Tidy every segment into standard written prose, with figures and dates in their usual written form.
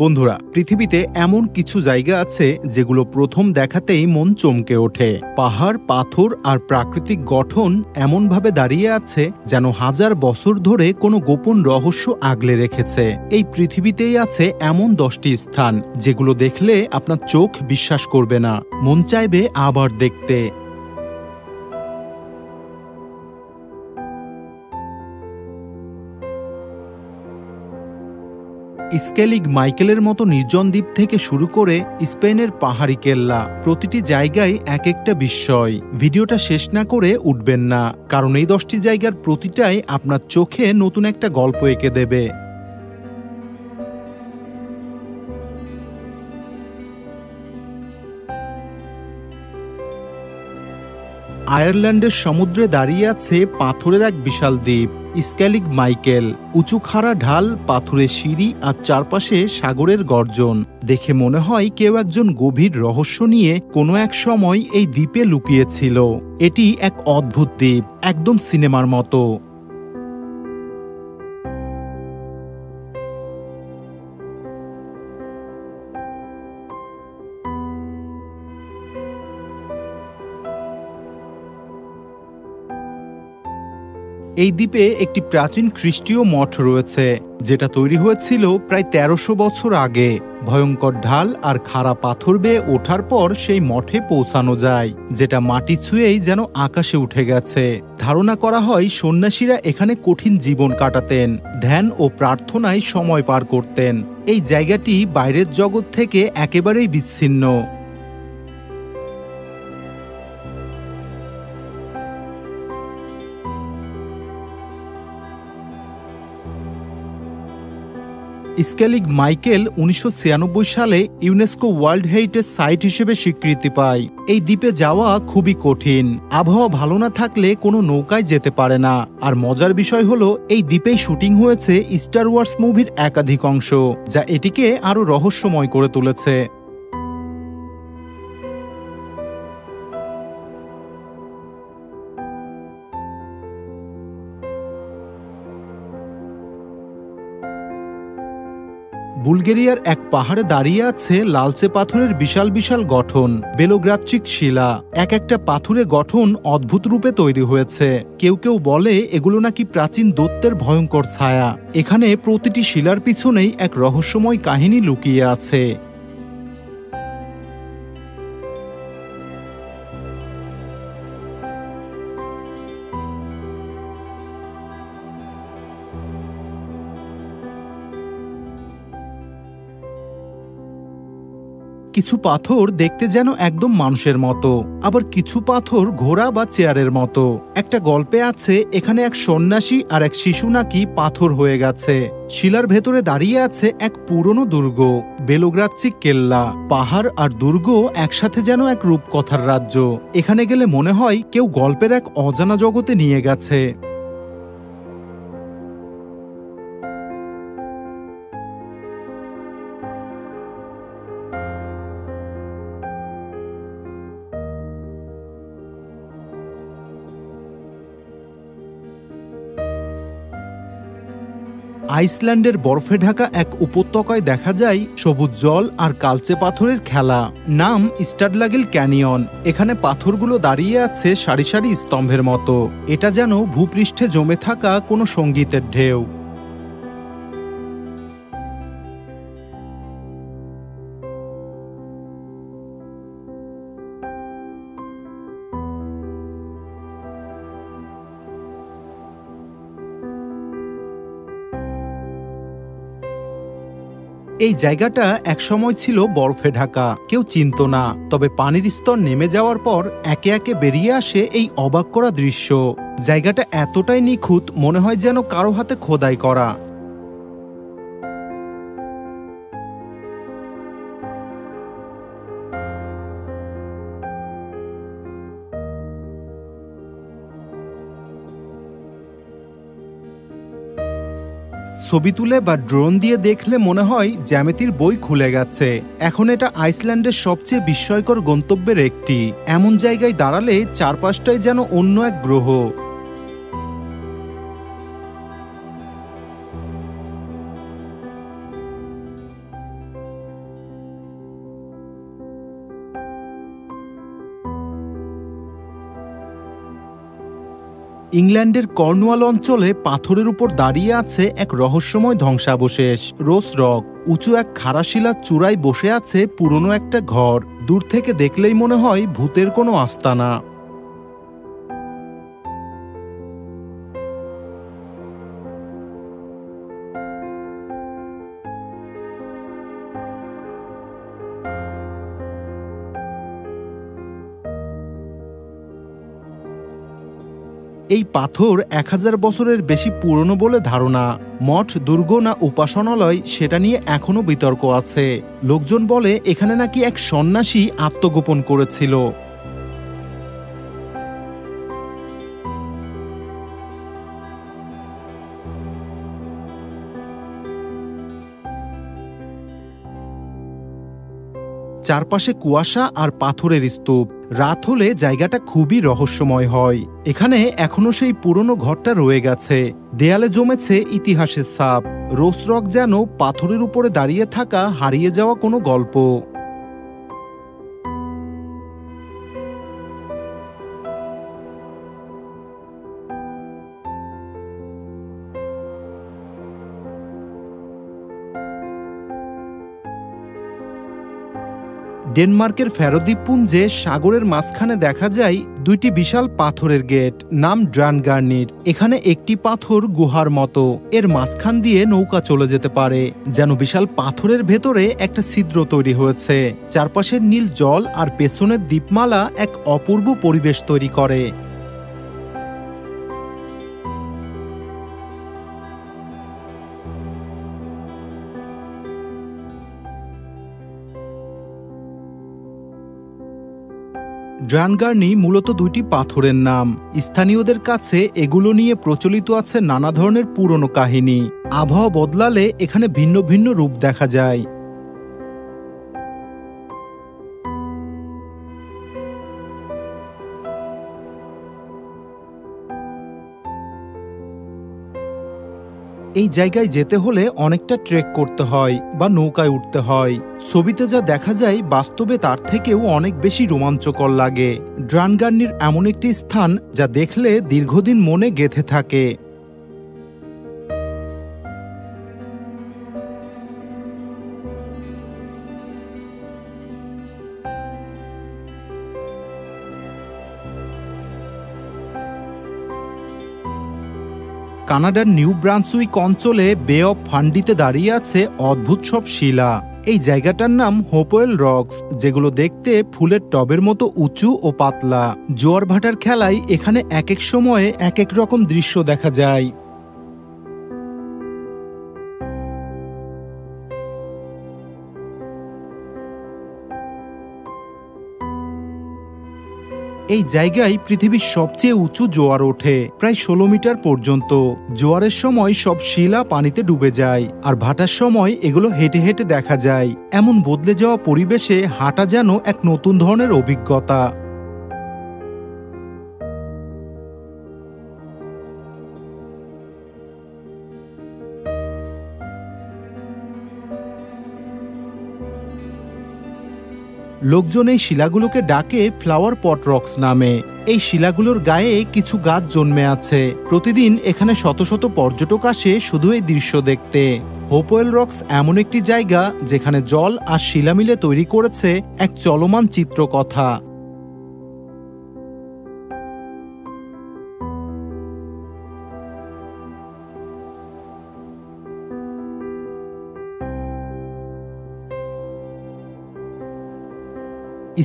বন্ধুরা, পৃথিবীতে এমন কিছু জায়গা আছে যেগুলো প্রথম দেখাতেই মন চমকে ওঠে। পাহাড়, পাথর আর প্রাকৃতিক গঠন এমনভাবে দাঁড়িয়ে আছে যেন হাজার বছর ধরে কোনো গোপন রহস্য আগলে রেখেছে। এই পৃথিবীতেই আছে এমন 10টি স্থান যেগুলো দেখলে আপনার চোখ বিশ্বাস করবে না, মন চাইবে আবার দেখতে। স্কেলিগ মাইকেলের মতো নির্জন দ্বীপ থেকে শুরু করে স্পেনের পাহাড়ি কেল্লা, প্রতিটি জায়গায় এক একটা বিস্ময়। ভিডিওটা শেষ না করে উঠবেন না, কারণ এই 10টি জায়গার প্রতিটাই আপনার চোখে নতুন একটা গল্প এঁকে দেবে। আয়ারল্যান্ডের সমুদ্রে দাঁড়িয়ে আছে পাথরের এক বিশাল দ্বীপ, স্কেলিগ মাইকেল। উঁচু খাড়া ঢাল, পাথরের সিঁড়ি আর চারপাশে সাগরের গর্জন দেখে মনে হয় কেউ একজন গভীর রহস্য নিয়ে কোনো এক সময় এই দ্বীপে লুকিয়েছিল। এটি এক অদ্ভুত দ্বীপ, একদম সিনেমার মতো। এই দ্বীপে একটি প্রাচীন খ্রিস্টীয় মঠ রয়েছে, যেটা তৈরি হয়েছিল প্রায় 1300 বছর আগে। ভয়ঙ্কর ঢাল আর খাড়া পাথর বেয়ে ওঠার পর সেই মঠে পৌঁছানো যায়, যেটা মাটি ছুঁয়েই যেন আকাশে উঠে গেছে। ধারণা করা হয় সন্ন্যাসীরা এখানে কঠিন জীবন কাটাতেন, ধ্যান ও প্রার্থনায় সময় পার করতেন। এই জায়গাটি বাইরের জগৎ থেকে একেবারেই বিচ্ছিন্ন। স্কেলিগ মাইকেল 1996 সালে ইউনেস্কো ওয়ার্ল্ড হেরিটেজ সাইট হিসেবে স্বীকৃতি পায়। এই দ্বীপে যাওয়া খুবই কঠিন, আবহাওয়া ভালো না থাকলে কোনো নৌকায় যেতে পারে না। আর মজার বিষয় হলো, এই দ্বীপেই শুটিং হয়েছে স্টার ওয়ার্স মুভির একাধিক অংশ, যা এটিকে আরও রহস্যময় করে তুলেছে। বুলগেরিয়ার এক পাহাড়ে দাঁড়িয়ে আছে লালচে পাথরের বিশাল বিশাল গঠন, বেলোগ্রাদচিক শিলা। এক একটা পাথুরে গঠন অদ্ভুত রূপে তৈরি হয়েছে। কেউ কেউ বলে এগুলো নাকি প্রাচীন দৈত্যের ভয়ঙ্কর ছায়া। এখানে প্রতিটি শিলার পিছনেই এক রহস্যময় কাহিনী লুকিয়ে আছে। কিছু পাথর দেখতে যেন একদম মানুষের মতো, আবার কিছু পাথর ঘোড়া বা চেয়ারের মতো। একটা গল্পে আছে এখানে এক সন্ন্যাসী আর এক শিশু নাকি পাথর হয়ে গেছে। শিলার ভেতরে দাঁড়িয়ে আছে এক পুরনো দুর্গ, বেলোগ্রাদচিক কেল্লা। পাহাড় আর দুর্গ একসাথে যেন এক রূপকথার রাজ্য। এখানে গেলে মনে হয় কেউ গল্পের এক অজানা জগতে নিয়ে গেছে। আইসল্যান্ডের বরফে ঢাকা এক উপত্যকায় দেখা যায় সবুজ জল আর কালচে পাথরের খেলা। নাম স্টাডলাগেল ক্যানিয়ন। এখানে পাথরগুলো দাঁড়িয়ে আছে সারি সারি স্তম্ভের মতো। এটা যেন ভূপৃষ্ঠে জমে থাকা কোনো সঙ্গীতের ঢেউ। এই জায়গাটা একসময় ছিল বরফে ঢাকা, কেউ চিনত না। তবে পানির স্তর নেমে যাওয়ার পর একে একে বেরিয়ে আসে এই অবাক করা দৃশ্য। জায়গাটা এতটাই নিখুঁত, মনে হয় যেন কারো হাতে খোদাই করা। ছবি তুলে বা ড্রোন দিয়ে দেখলে মনে হয় জ্যামিতির বই খুলে গেছে। এখন এটা আইসল্যান্ডের সবচেয়ে বিস্ময়কর গন্তব্যের একটি। এমন জায়গায় দাঁড়ালে চারপাশটাই যেন অন্য এক গ্রহ। ইংল্যান্ডের কর্নওয়াল অঞ্চলে পাথরের উপর দাঁড়িয়ে আছে এক রহস্যময় ধ্বংসাবশেষ, রোজ রক। উঁচু এক খাড়াশিলার চূড়ায় বসে আছে পুরনো একটা ঘর। দূর থেকে দেখলেই মনে হয় ভূতের কোনো আস্তানা। এই পাথর 1000 বছরের বেশি পুরনো বলে ধারণা। মঠ, দুর্গ না উপাসনালয় সেটা নিয়ে এখনো বিতর্ক আছে। লোকজন বলে এখানে নাকি এক সন্ন্যাসী আত্মগোপন করেছিল। চারপাশে কুয়াশা আর পাথরের স্তূপ। রাত হলে জায়গাটা খুবই রহস্যময় হয়। এখানে এখনো সেই পুরনো ঘরটা রয়ে গেছে। দেয়ালে জমেছে ইতিহাসের ছাপ। রোজ রক যেন পাথরের উপরে দাঁড়িয়ে থাকা হারিয়ে যাওয়া কোনো গল্প। ডেনমার্কের ফ্যারো দ্বীপপুঞ্জে সাগরের মাঝখানে দেখা যায় দুইটি বিশাল পাথরের গেট, নাম ড্রানগার্নির। এখানে একটি পাথর গুহার মতো, এর মাঝখান দিয়ে নৌকা চলে যেতে পারে। যেন বিশাল পাথরের ভেতরে একটা ছিদ্র তৈরি হয়েছে। চারপাশের নীল জল আর পেছনের দ্বীপমালা এক অপূর্ব পরিবেশ তৈরি করে। ড্রানগার্নি মূলত দুইটি পাথরের নাম। স্থানীয়দের কাছে এগুলো নিয়ে প্রচলিত আছে নানা ধরনের পুরনো কাহিনী। আবহাওয়া বদলালে এখানে ভিন্ন ভিন্ন রূপ দেখা যায়। এই জায়গায় যেতে হলে অনেকটা ট্রেক করতে হয় বা নৌকায় উঠতে হয়। ছবিতে যা দেখা যায় বাস্তবে তার থেকেও অনেক বেশি রোমাঞ্চকর লাগে। ড্রানগার্নির এমন একটি স্থান যা দেখলে দীর্ঘদিন মনে গেঁথে থাকে। কানাডার নিউ ব্রান্সউইক অঞ্চলে বে অফ ফান্ডিতে দাঁড়িয়ে আছে অদ্ভুত সব শিলা। এই জায়গাটার নাম হোপওয়েল রকস, যেগুলো দেখতে ফুলের টবের মতো উঁচু ও পাতলা। জোয়ার ভাটার খেলায় এখানে এক এক সময়ে এক এক রকম দৃশ্য দেখা যায়। এই জায়গায় পৃথিবীর সবচেয়ে উঁচু জোয়ার ওঠে, প্রায় 16 মিটার পর্যন্ত। জোয়ারের সময় সব শিলা পানিতে ডুবে যায়, আর ভাটার সময় এগুলো হেঁটে হেঁটে দেখা যায়। এমন বদলে যাওয়া পরিবেশে হাঁটা যেন এক নতুন ধরনের অভিজ্ঞতা। লোকজন এই শিলাগুলোকে ডাকে ফ্লাওয়ার পট রক্স নামে। এই শিলাগুলোর গায়ে কিছু গাছ জন্মে আছে। প্রতিদিন এখানে শত শত পর্যটক আসে শুধু এই দৃশ্য দেখতে। হোপওয়েল রক্স এমন একটি জায়গা যেখানে জল আর শিলা মিলে তৈরি করেছে এক চলমান চিত্রকথা।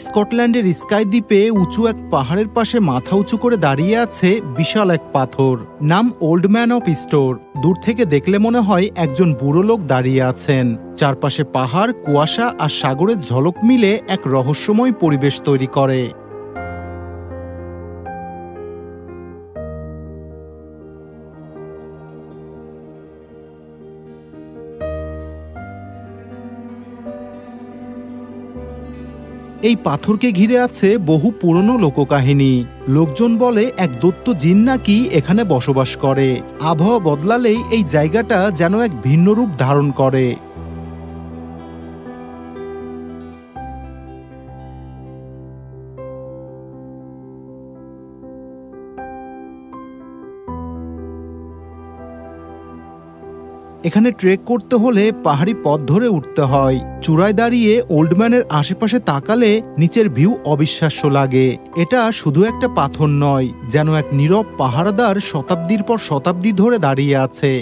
স্কটল্যান্ডের স্কাই দ্বীপে উঁচু এক পাহাড়ের পাশে মাথা উঁচু করে দাঁড়িয়ে আছে বিশাল এক পাথর, নাম ওল্ড ম্যান অফ স্টোর। দূর থেকে দেখলে মনে হয় একজন বুড়ো লোক দাঁড়িয়ে আছেন। চারপাশে পাহাড়, কুয়াশা আর সাগরের ঝলক মিলে এক রহস্যময় পরিবেশ তৈরি করে। এই পাথরকে ঘিরে আছে বহু পুরনো লোককাহিনী। লোকজন বলে এক দৈত্য জিন নাকি এখানে বসবাস করে। আবহাওয়া বদলালেই এই জায়গাটা যেন এক ভিন্ন রূপ ধারণ করে। এখানে ট্রেক করতে হলে পাহাড়ি পথ ধরে উঠতে হয়। চূড়ায় দাঁড়িয়ে ওল্ডম্যানের আশেপাশে তাকালে নিচের ভিউ অবিশ্বাস্য লাগে। এটা শুধু একটা পাথর নয়, যেন এক নীরব পাহারাদার শতাব্দীর পর শতাব্দী ধরে দাঁড়িয়ে আছে।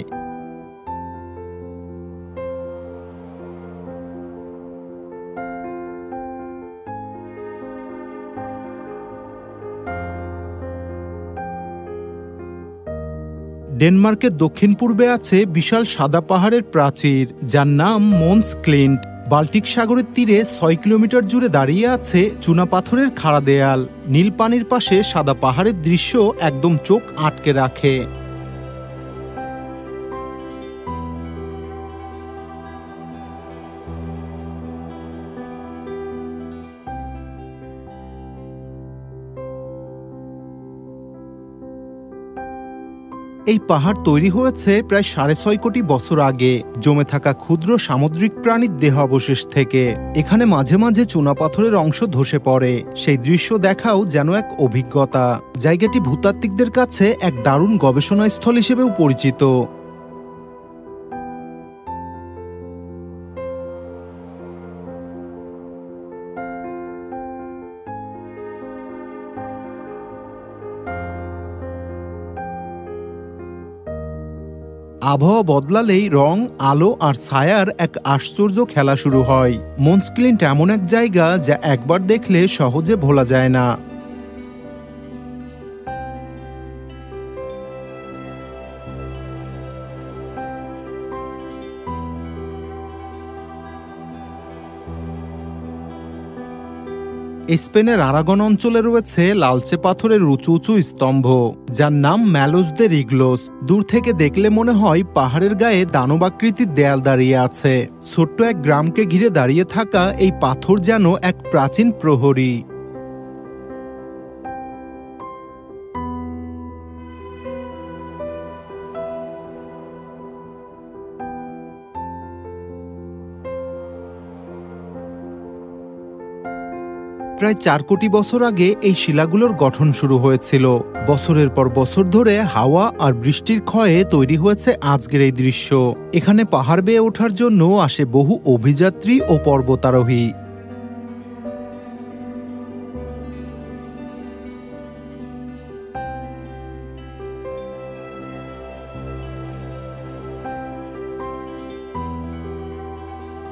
ডেনমার্কের দক্ষিণ পূর্বে আছে বিশাল সাদা পাহাড়ের প্রাচীর, যার নাম মোন্স ক্লিন্ট। বাল্টিক সাগরের তীরে ৬ কিলোমিটার জুড়ে দাঁড়িয়ে আছে চুনাপাথরের খাড়া দেয়াল। নীল পানির পাশে সাদা পাহাড়ের দৃশ্য একদম চোখ আটকে রাখে। এই পাহাড় তৈরি হয়েছে প্রায় ৬.৫ কোটি বছর আগে জমে থাকা ক্ষুদ্র সামুদ্রিক প্রাণীর দেহাবশেষ থেকে। এখানে মাঝে মাঝে চুনাপাথরের অংশ ধসে পড়ে। সেই দৃশ্য দেখাও যেন এক অভিজ্ঞতা। জায়গাটি ভূতাত্ত্বিকদের কাছে এক দারুণ গবেষণাস্থল হিসেবেও পরিচিত। আবহাওয়া বদলালেই রং, আলো আর ছায়ার এক আশ্চর্য খেলা শুরু হয়। মোন্স ক্লিন্ট এমন এক জায়গা যা একবার দেখলে সহজে ভোলা যায় না। স্পেনের আরাগন অঞ্চলে রয়েছে লালচে পাথরের উঁচু উঁচু স্তম্ভ, যার নাম ম্যালোস দে রিগলোস। দূর থেকে দেখলে মনে হয় পাহাড়ের গায়ে দানবাকৃতির দেয়াল দাঁড়িয়ে আছে। ছোট্ট এক গ্রামকে ঘিরে দাঁড়িয়ে থাকা এই পাথর যেন এক প্রাচীন প্রহরী। প্রায় ৪ কোটি বছর আগে এই শিলাগুলোর গঠন শুরু হয়েছিল। বছরের পর বছর ধরে হাওয়া আর বৃষ্টির ক্ষয়ে তৈরি হয়েছে আজকের এই দৃশ্য। এখানে পাহাড় বেয়ে ওঠার জন্য আসে বহু অভিযাত্রী ও পর্বতারোহী।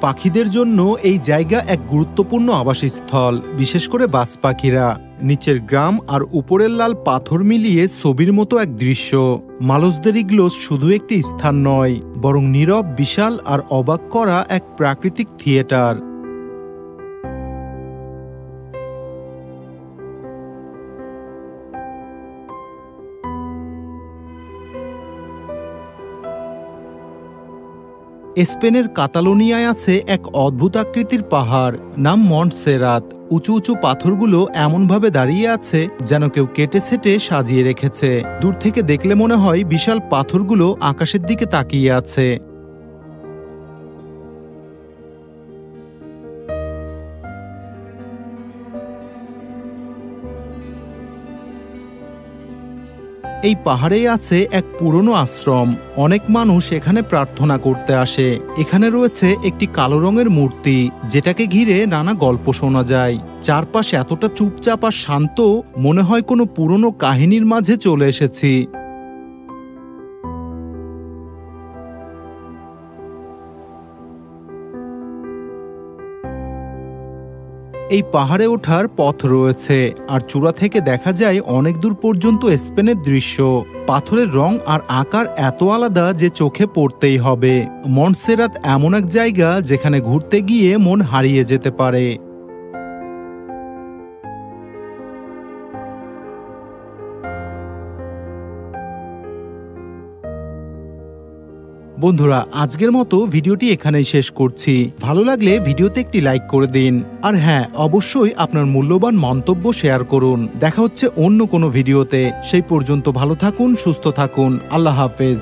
পাখিদের জন্য এই জায়গা এক গুরুত্বপূর্ণ আবাসস্থল, বিশেষ করে বাজ পাখিরা। নিচের গ্রাম আর উপরের লাল পাথর মিলিয়ে ছবির মতো এক দৃশ্য। ম্যালোস দে রিগলোস শুধু একটি স্থান নয়, বরং নীরব, বিশাল আর অবাক করা এক প্রাকৃতিক থিয়েটার। স্পেনের কাতালোনিয়ায় আছে এক অদ্ভুত আকৃতির পাহাড়, নাম মন্টসেরাত। উঁচু উঁচু পাথরগুলো এমনভাবে দাঁড়িয়ে আছে যেন কেউ কেটে ছেটে সাজিয়ে রেখেছে। দূর থেকে দেখলে মনে হয় বিশাল পাথরগুলো আকাশের দিকে তাকিয়ে আছে। এই পাহাড়েই আছে এক পুরনো আশ্রম। অনেক মানুষ এখানে প্রার্থনা করতে আসে। এখানে রয়েছে একটি কালো রঙের মূর্তি, যেটাকে ঘিরে নানা গল্প শোনা যায়। চারপাশ এতটা চুপচাপ আর শান্ত, মনে হয় কোনো পুরনো কাহিনীর মাঝে চলে এসেছি। এই পাহাড়ে ওঠার পথ রয়েছে, আর চূড়া থেকে দেখা যায় অনেক দূর পর্যন্ত স্পেনের দৃশ্য। পাথরের রং আর আকার এত আলাদা যে চোখে পড়তেই হবে। মন্টসেরাত এমন এক জায়গা যেখানে ঘুরতে গিয়ে মন হারিয়ে যেতে পারে। বন্ধুরা, আজকের মতো ভিডিওটি এখানেই শেষ করছি। ভালো লাগলে ভিডিওতে একটি লাইক করে দিন, আর হ্যাঁ, অবশ্যই আপনার মূল্যবান মন্তব্য শেয়ার করুন। দেখা হচ্ছে অন্য কোনো ভিডিওতে। সেই পর্যন্ত ভালো থাকুন, সুস্থ থাকুন। আল্লাহ হাফেজ।